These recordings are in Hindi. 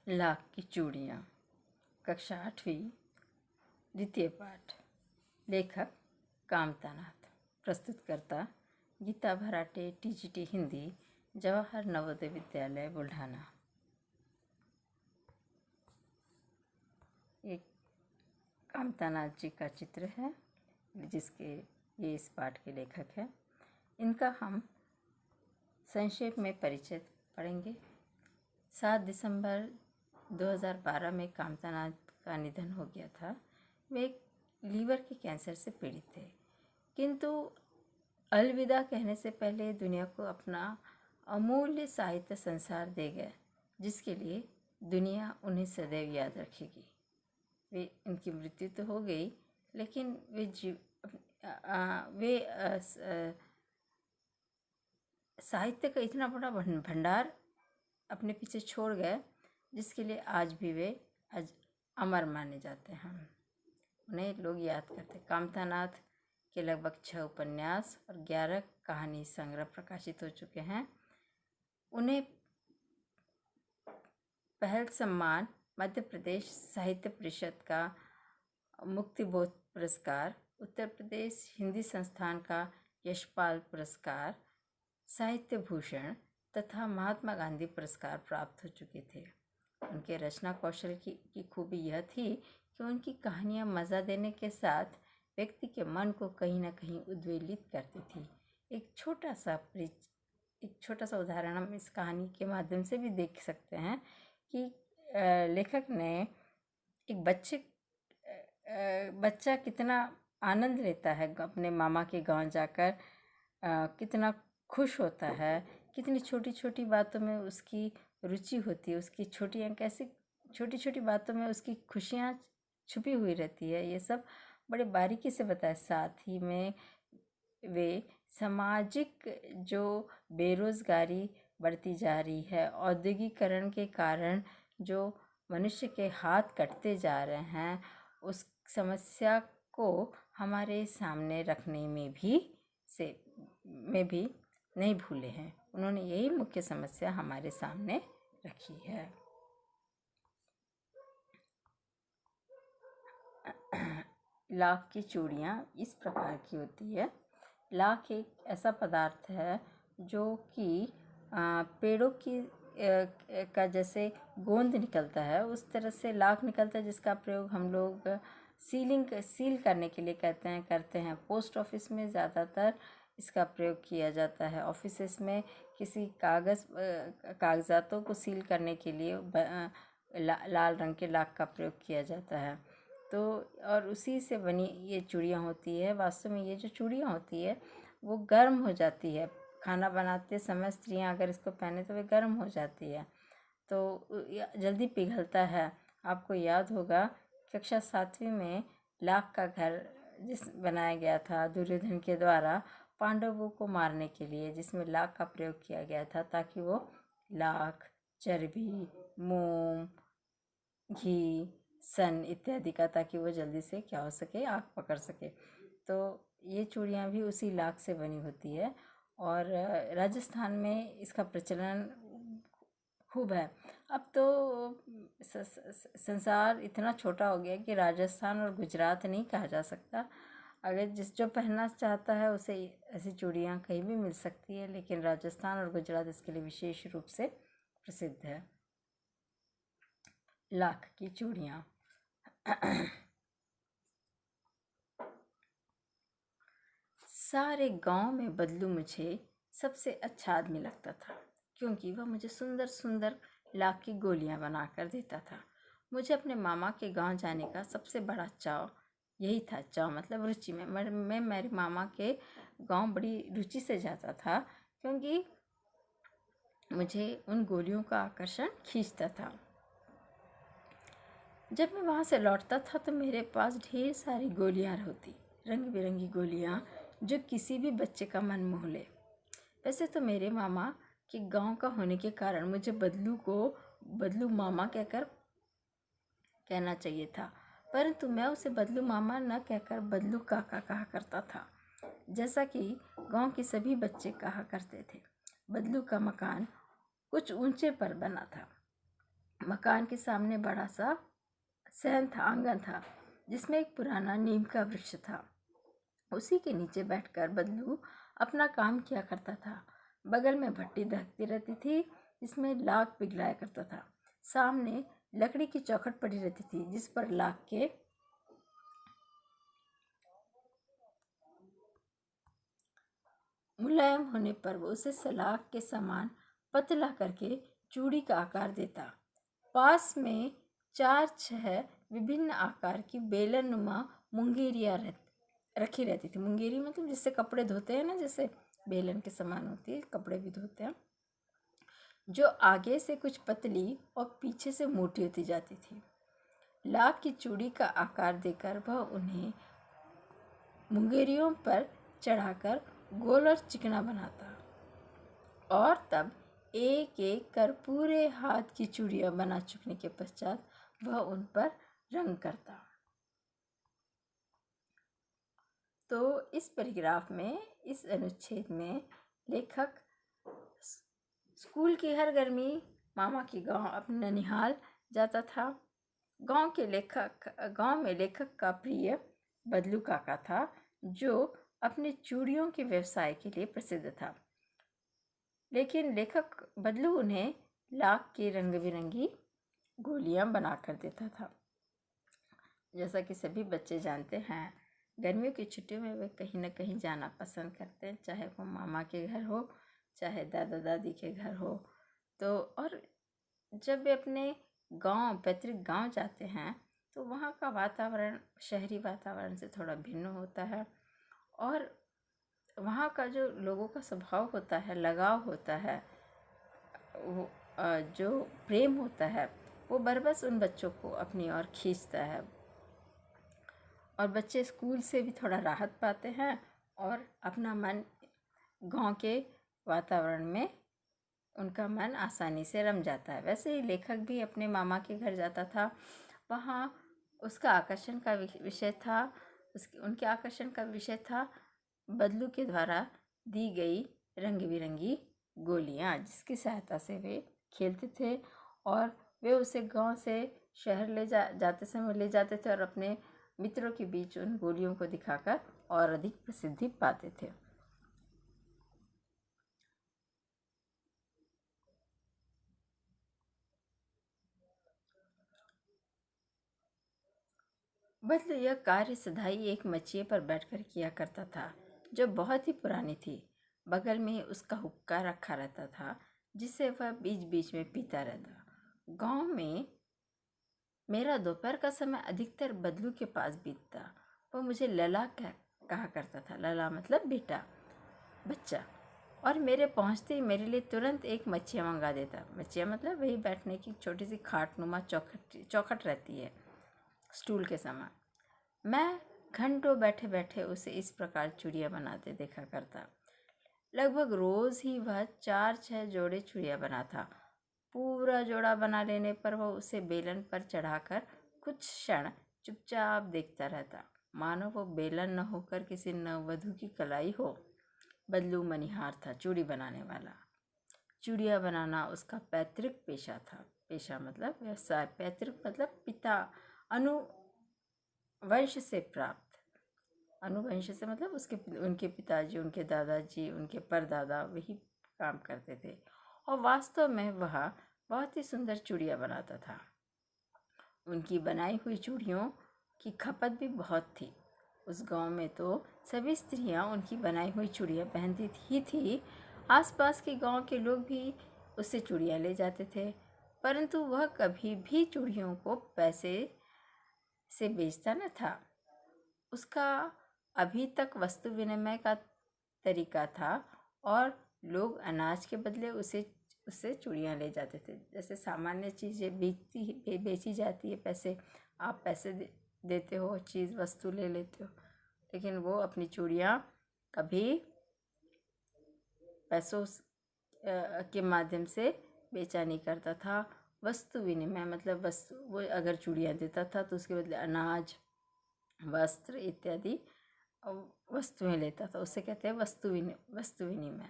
लाख की चूड़ियाँ, कक्षा 8वीं, द्वितीय पाठ। लेखक कामतानाथ। प्रस्तुतकर्ता गीता भराटे, टीजीटी हिंदी, जवाहर नवोदय विद्यालय बुल्ढाना। एक कामतानाथ जी का चित्र है जिसके ये इस पाठ के लेखक हैं। इनका हम संक्षेप में परिचय पढ़ेंगे। 7 दिसंबर 2012 में कामतानाथ का निधन हो गया था। वे लीवर के कैंसर से पीड़ित थे, किंतु अलविदा कहने से पहले दुनिया को अपना अमूल्य साहित्य संसार दे गए, जिसके लिए दुनिया उन्हें सदैव याद रखेगी। वे उनकी मृत्यु तो हो गई, लेकिन वे साहित्य का इतना बड़ा भंडार अपने पीछे छोड़ गए, जिसके लिए आज भी वे अमर माने जाते हैं। उन्हें लोग याद करते। कामतानाथ के लगभग 6 उपन्यास और 11 कहानी संग्रह प्रकाशित हो चुके हैं। उन्हें पहल सम्मान मध्य प्रदेश साहित्य परिषद का मुक्तिबोध पुरस्कार, उत्तर प्रदेश हिंदी संस्थान का यशपाल पुरस्कार, साहित्य भूषण तथा महात्मा गांधी पुरस्कार प्राप्त हो चुके थे। उनके रचना कौशल की खूबी यह थी कि उनकी कहानियाँ मज़ा देने के साथ व्यक्ति के मन को कहीं ना कहीं उद्वेलित करती थी। एक छोटा सा उदाहरण हम इस कहानी के माध्यम से भी देख सकते हैं कि लेखक ने एक बच्चा कितना आनंद लेता है अपने मामा के गांव जाकर, कितना खुश होता है, कितनी छोटी छोटी बातों में उसकी रुचि होती है, उसकी कैसी छोटी छोटी बातों में उसकी खुशियाँ छुपी हुई रहती है। ये सब बड़े बारीकी से बताया। साथ ही में वे सामाजिक जो बेरोज़गारी बढ़ती जा रही है, औद्योगिकरण के कारण जो मनुष्य के हाथ कटते जा रहे हैं, उस समस्या को हमारे सामने रखने में भी नहीं भूले हैं। उन्होंने यही मुख्य समस्या हमारे सामने रखी है। लाख की चूड़ियाँ इस प्रकार की होती है। लाख एक ऐसा पदार्थ है जो कि पेड़ों की का जैसे गोंद निकलता है, उस तरह से लाख निकलता है, जिसका प्रयोग हम लोग सील करने के लिए करते हैं। पोस्ट ऑफिस में ज़्यादातर इसका प्रयोग किया जाता है। ऑफिसेस में किसी कागज़ातों को सील करने के लिए लाल रंग के लाख का प्रयोग किया जाता है। तो और उसी से बनी ये चूड़ियाँ होती है। वास्तव में ये जो चूड़ियाँ होती है वो गर्म हो जाती है। खाना बनाते समय स्त्रियाँ अगर इसको पहने तो वे गर्म हो जाती है, तो जल्दी पिघलता है। आपको याद होगा कक्षा 7वीं में लाख का घर बनाया गया था दुर्योधन के द्वारा पांडवों को मारने के लिए, जिसमें लाख का प्रयोग किया गया था ताकि वो लाख, चर्बी, मोम, घी, सन इत्यादि का, ताकि वो जल्दी से क्या हो सके, आग पकड़ सके। तो ये चूड़ियाँ भी उसी लाख से बनी होती है और राजस्थान में इसका प्रचलन खूब है। अब तो संसार इतना छोटा हो गया कि राजस्थान और गुजरात नहीं कहा जा सकता। अगर जो पहनना चाहता है उसे ऐसी चूड़ियाँ कहीं भी मिल सकती है, लेकिन राजस्थान और गुजरात इसके लिए विशेष रूप से प्रसिद्ध है। लाख की चूड़ियाँ। सारे गांव में बदलू मुझे सबसे अच्छा आदमी लगता था, क्योंकि वह मुझे सुंदर सुंदर लाख की गोलियां बनाकर देता था। मुझे अपने मामा के गांव जाने का सबसे बड़ा चाव यही था। चाव मतलब रुचि में। मैं मेरे मामा के गांव बड़ी रुचि से जाता था, क्योंकि मुझे उन गोलियों का आकर्षण खींचता था। जब मैं वहाँ से लौटता था तो मेरे पास ढेर सारी गोलियाँ होती, रंग बिरंगी गोलियाँ, जो किसी भी बच्चे का मन मोह ले। वैसे तो मेरे मामा के गांव का होने के कारण मुझे बदलू को बदलू मामा कहना चाहिए था, परंतु मैं उसे बदलू मामा न कहकर बदलू काका कहा करता था, जैसा कि गांव के सभी बच्चे कहा करते थे। बदलू का मकान कुछ ऊंचे पर बना था। मकान के सामने बड़ा सा सहन था, आंगन था, जिसमें एक पुराना नीम का वृक्ष था। उसी के नीचे बैठकर बदलू अपना काम किया करता था। बगल में भट्टी दहकती रहती थी, जिसमें लाख पिघलाया करता था। सामने लकड़ी की चौखट पड़ी रहती थी, जिस पर लाख के मुलायम होने पर वो उसे सलाख के समान पतला करके चूड़ी का आकार देता। पास में 4-6 विभिन्न आकार की बेलनुमा मुंगेरियाँ रखी रहती थी। मुंगेरी मतलब जिससे कपड़े धोते हैं ना, जैसे बेलन के समान होती है, कपड़े भी धोते हैं, जो आगे से कुछ पतली और पीछे से मोटी होती जाती थी। लाख की चूड़ी का आकार देकर वह उन्हें मुंगेरियों पर चढ़ाकर गोल और चिकना बनाता और तब एक एक कर पूरे हाथ की चूड़ियाँ बना चुकने के पश्चात वह उन पर रंग करता। तो इस पैराग्राफ में, इस अनुच्छेद में लेखक स्कूल की हर गर्मी मामा की गांव अपने ननिहाल जाता था। गांव में लेखक का प्रिय बदलू काका था, जो अपने चूड़ियों के व्यवसाय के लिए प्रसिद्ध था। लेकिन लेखक बदलू उन्हें लाख की रंग बिरंगी गोलियां बनाकर देता था। जैसा कि सभी बच्चे जानते हैं, गर्मियों की छुट्टियों में वे कहीं ना कहीं जाना पसंद करते हैं, चाहे वो मामा के घर हो, चाहे दादा दादी के घर हो। तो और जब वे अपने पैतृक गांव जाते हैं, तो वहाँ का वातावरण शहरी वातावरण से थोड़ा भिन्न होता है, और वहाँ का जो लोगों का स्वभाव होता है, लगाव होता है, वो जो प्रेम होता है, वो बरबस उन बच्चों को अपनी ओर खींचता है, और बच्चे स्कूल से भी थोड़ा राहत पाते हैं और अपना मन गांव के वातावरण में उनका मन आसानी से रम जाता है। वैसे ही लेखक भी अपने मामा के घर जाता था। वहाँ उसका आकर्षण का विषय था उनके आकर्षण का विषय था बदलू के द्वारा दी गई रंग बिरंगी गोलियाँ, जिसकी सहायता से वे खेलते थे, और वे उसे गांव से शहर जाते समय ले जाते थे और अपने मित्रों के बीच उन गोलियों को दिखाकर और अधिक प्रसिद्धि पाते थे। बदलू यह कार्य सदाई एक मचिए पर बैठकर किया करता था, जो बहुत ही पुरानी थी। बगल में उसका हुक्का रखा रहता था, जिसे वह बीच बीच में पीता रहता। गांव में मेरा दोपहर का समय अधिकतर बदलू के पास बीतता। वह मुझे लला कहा करता था। लला मतलब बेटा, बच्चा। और मेरे पहुंचते ही मेरे लिए तुरंत एक मच्छियाँ मंगा देता। मच्छियाँ मतलब वही बैठने की छोटी सी खाटनुमा चौखट रहती है, स्टूल के समान। मैं घंटों बैठे बैठे उसे इस प्रकार चूड़ियाँ बनाते देखा करता। लगभग रोज़ ही वह 4-6 जोड़े चूड़ियाँ बनाता। पूरा जोड़ा बना लेने पर वह उसे बेलन पर चढ़ाकर कुछ क्षण चुपचाप देखता रहता, मानो वो बेलन न होकर किसी नववधू की कलाई हो। बदलू मनिहार था, चूड़ी बनाने वाला। चूड़ियाँ बनाना उसका पैतृक पेशा था। पेशा मतलब व्यवसाय, पैतृक मतलब पिता, अनुवंश से प्राप्त। अनुवंश से मतलब उनके पिताजी, उनके दादाजी, उनके परदादा वही काम करते थे, और वास्तव में वह बहुत ही सुंदर चूड़ियाँ बनाता था। उनकी बनाई हुई चूड़ियों की खपत भी बहुत थी। उस गांव में तो सभी स्त्रियां उनकी बनाई हुई चूड़ियाँ पहनती ही थी। आसपास के गांव के लोग भी उससे चूड़ियाँ ले जाते थे, परंतु वह कभी भी चूड़ियों को पैसे से बेचता न था। उसका अभी तक वस्तु विनिमय का तरीका था, और लोग अनाज के बदले उससे चूड़ियाँ ले जाते थे। जैसे सामान्य चीज़ें बेची जाती है, पैसे, आप पैसे देते हो, चीज़ वस्तु ले लेते हो, लेकिन वो अपनी चूड़ियाँ कभी पैसों के माध्यम से बेचा नहीं करता था। वस्तु विनिमय मतलब वो अगर चूड़ियाँ देता था तो उसके बदले अनाज, वस्त्र इत्यादि वस्तुएं लेता था। उसे कहते हैं वस्तु विनिमय।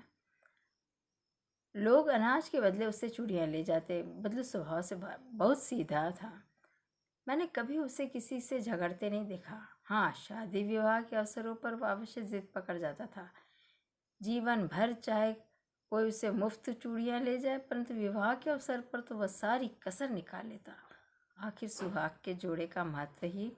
लोग अनाज के बदले उससे चूड़ियाँ ले जाते। बदलू स्वभाव से बहुत सीधा था। मैंने कभी उसे किसी से झगड़ते नहीं देखा। हाँ, शादी विवाह के अवसरों पर वो अवश्य जिद पकड़ जाता था। जीवन भर चाहे कोई उसे मुफ्त चूड़ियाँ ले जाए, परंतु विवाह के अवसर पर तो वह सारी कसर निकाल लेता। आखिर सुहाग के जोड़े का महत्व ही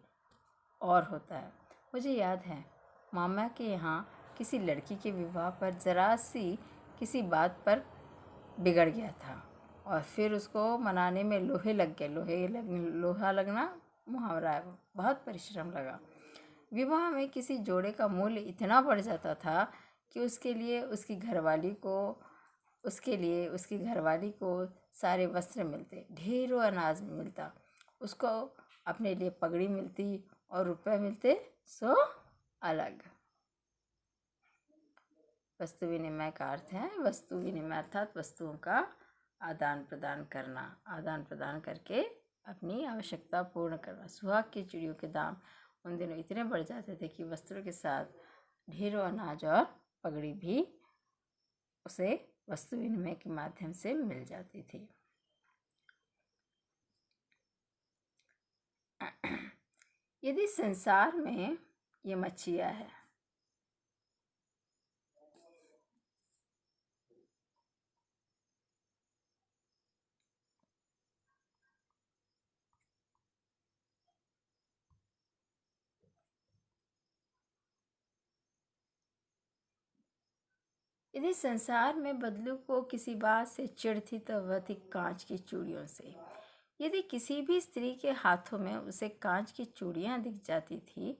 और होता है। मुझे याद है, मामा के यहाँ किसी लड़की के विवाह पर जरा सी किसी बात पर बिगड़ गया था और फिर उसको मनाने में लोहा लगना मुहावरा है, बहुत परिश्रम लगा। विवाह में किसी जोड़े का मूल्य इतना बढ़ जाता था कि उसके लिए उसकी घरवाली को सारे वस्त्र मिलते, ढेरों अनाज मिलता, उसको अपने लिए पगड़ी मिलती और रुपए मिलते सो अलग। वस्तु विनिमय का अर्थ है, वस्तु विनिमय अर्थात वस्तुओं का आदान प्रदान करना, आदान प्रदान करके अपनी आवश्यकता पूर्ण करना। सुहाग की चिड़ियों के दाम उन दिनों इतने बढ़ जाते थे कि वस्त्रों के साथ ढेरों अनाज और पगड़ी भी उसे वस्तु विनिमय के माध्यम से मिल जाती थी। यदि संसार में ये मच्छियाँ है, यदि संसार में बदलू को किसी बात से चिढ़ थी तो वह थी कांच की चूड़ियों से। यदि किसी भी स्त्री के हाथों में उसे कांच की चूड़ियाँ दिख जाती थी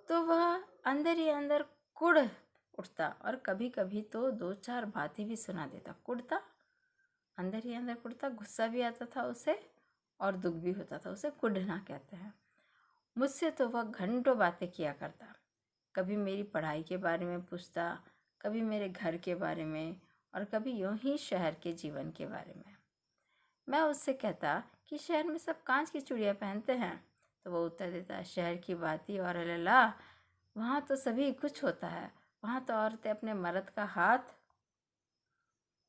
तो वह अंदर ही अंदर कुढ़ उठता और कभी कभी तो 2-4 बातें भी सुना देता। कुढ़ता, अंदर ही अंदर कुढ़ता, गुस्सा भी आता था उसे और दुख भी होता था। उसे कुढ़ना कहते हैं। मुझसे तो वह घंटों बातें किया करता। कभी मेरी पढ़ाई के बारे में पूछता, कभी मेरे घर के बारे में और कभी यूं ही शहर के जीवन के बारे में। मैं उससे कहता कि शहर में सब कांच की चूड़ियाँ पहनते हैं, तो वो उत्तर देता, शहर की बात ही और अल्लाह, वहाँ तो सभी कुछ होता है। वहाँ तो औरतें अपने मर्द का हाथ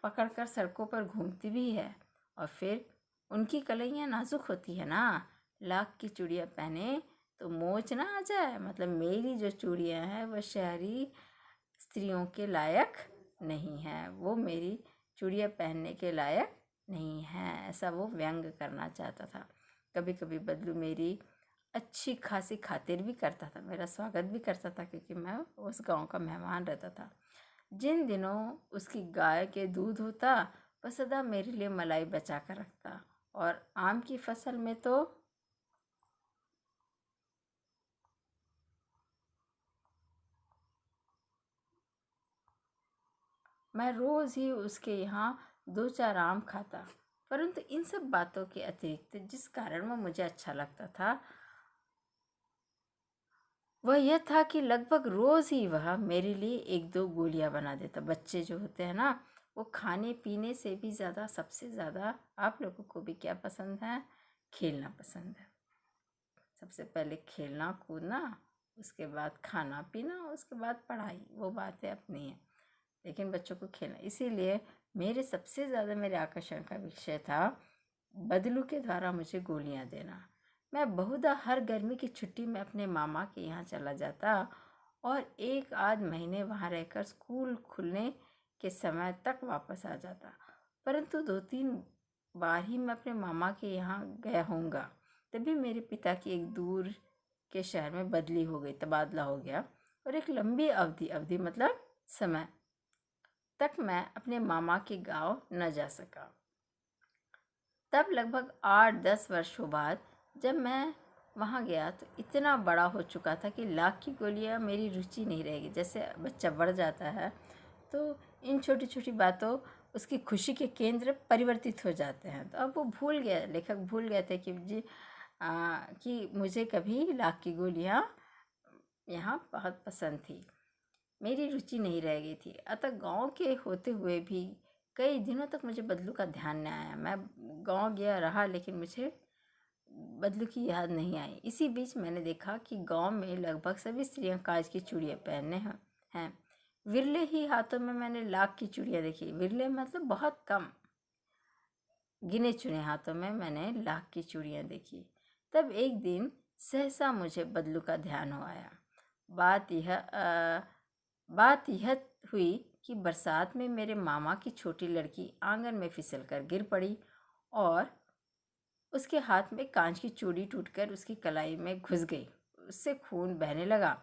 पकड़कर सड़कों पर घूमती भी है और फिर उनकी कलाइयाँ नाजुक होती है ना। लाख की चूड़ियाँ पहने तो मोच ना आ जाए। मतलब मेरी जो चूड़ियाँ हैं वह शहरी स्त्रियों के लायक नहीं है, वो मेरी चूड़ियाँ पहनने के लायक नहीं है, ऐसा वो व्यंग करना चाहता था। कभी कभी बदलू मेरी अच्छी खासी खातिर भी करता था, मेरा स्वागत भी करता था, क्योंकि मैं उस गांव का मेहमान रहता था। जिन दिनों उसकी गाय के दूध होता वह सदा मेरे लिए मलाई बचा कर रखता और आम की फसल में तो मैं रोज़ ही उसके यहाँ 2-4 आम खाता। परंतु इन सब बातों के अतिरिक्त जिस कारण वह मुझे अच्छा लगता था वह यह था कि लगभग रोज़ ही वह मेरे लिए 1-2 गोलियां बना देता। बच्चे जो होते हैं ना, वो खाने पीने से भी ज़्यादा, सबसे ज़्यादा आप लोगों को भी क्या पसंद है? खेलना पसंद है। सबसे पहले खेलना कूदना, उसके बाद खाना पीना, उसके बाद पढ़ाई, वो बातें अपनी हैं। लेकिन बच्चों को खेलना, इसीलिए सबसे ज़्यादा मेरे आकर्षण का विषय था बदलू के द्वारा मुझे गोलियां देना। मैं बहुधा हर गर्मी की छुट्टी में अपने मामा के यहाँ चला जाता और 1 आध महीने वहाँ रहकर स्कूल खुलने के समय तक वापस आ जाता। परंतु 2-3 बार ही मैं अपने मामा के यहाँ गया होऊंगा। तभी मेरे पिता की एक दूर के शहर में बदली हो गई, तबादला हो गया और एक लंबी अवधि मतलब समय तक मैं अपने मामा के गांव न जा सका। तब लगभग 8-10 वर्षों बाद जब मैं वहाँ गया तो इतना बड़ा हो चुका था कि लाख की गोलियाँ मेरी रुचि नहीं रहेगी। जैसे बच्चा बढ़ जाता है तो इन छोटी छोटी बातों उसकी खुशी के केंद्र परिवर्तित हो जाते हैं। तो अब वो भूल गया, लेखक भूल गए थे कि मुझे कभी लाख की गोलियाँ यहाँ बहुत पसंद थी, मेरी रुचि नहीं रह गई थी। अतः गांव के होते हुए भी कई दिनों तक मुझे बदलू का ध्यान न आया। मैं गांव गया रहा लेकिन मुझे बदलू की याद नहीं आई। इसी बीच मैंने देखा कि गांव में लगभग सभी स्त्रियां कांच की चूड़ियाँ पहने हैं। विरले ही हाथों में मैंने लाख की चूड़ियाँ देखी। विरले मतलब बहुत कम, गिने चुने हाथों में मैंने लाख की चूड़ियाँ देखी। तब एक दिन सहसा मुझे बदलू का ध्यान हो आया। बात यह हुई कि बरसात में मेरे मामा की छोटी लड़की आंगन में फिसल कर गिर पड़ी और उसके हाथ में कांच की चूड़ी टूटकर उसकी कलाई में घुस गई। उससे खून बहने लगा।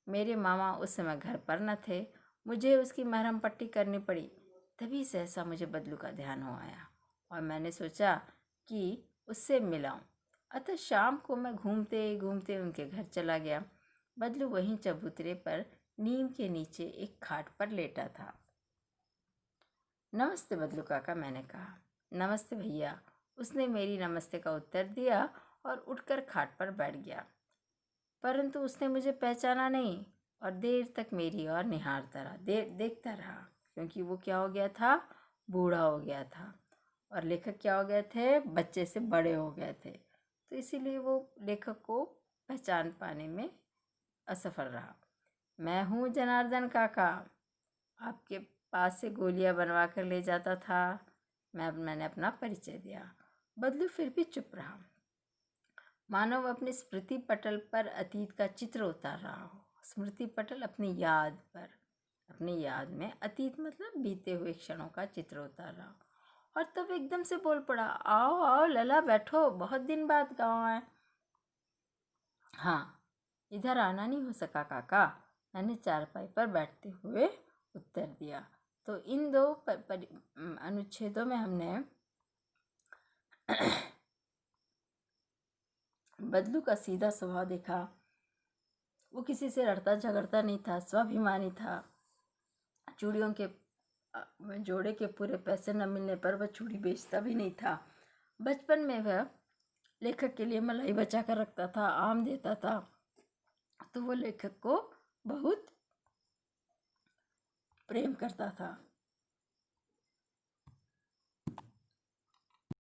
मेरे मामा उस समय घर पर न थे। मुझे उसकी मरहम पट्टी करनी पड़ी। तभी सहसा मुझे बदलू का ध्यान हो आया और मैंने सोचा कि उससे मिलाऊं। अतः शाम को मैं घूमते घूमते उनके घर चला गया। बदलू वहीं चबूतरे पर नीम के नीचे एक खाट पर लेटा था। नमस्ते बदलू काका, मैंने कहा। नमस्ते भैया, उसने मेरी नमस्ते का उत्तर दिया और उठकर खाट पर बैठ गया। परंतु उसने मुझे पहचाना नहीं और देर तक मेरी ओर निहारता रहा, देखता रहा, क्योंकि वो क्या हो गया था, बूढ़ा हो गया था। और लेखक क्या हो गए थे, बच्चे से बड़े हो गए थे। तो इसीलिए वो लेखक को पहचान पाने में असफल रहा। मैं हूँ जनार्दन काका, आपके पास से गोलियां बनवा कर ले जाता था। मैंने अपना परिचय दिया। बदलू फिर भी चुप रहा, मानो अपने स्मृति पटल पर अतीत का चित्र उतार रहा हो। स्मृति पटल अपनी याद पर, अपनी याद में अतीत मतलब बीते हुए क्षणों का चित्र उतार रहा हो। और तब एकदम से बोल पड़ा, आओ आओ लला, बैठो, बहुत दिन बाद गाँव आए। हाँ, इधर आना नहीं हो सका काका, मैंने चारपाई पर बैठते हुए उत्तर दिया। तो इन दो अनुच्छेदों में हमने बदलू का सीधा स्वभाव देखा। वो किसी से लड़ता झगड़ता नहीं था, स्वाभिमानी था। चूड़ियों के जोड़े के पूरे पैसे न मिलने पर वह चूड़ी बेचता भी नहीं था। बचपन में वह लेखक के लिए मलाई बचा कर रखता था, आम देता था, तो वो लेखक को बहुत प्रेम करता था।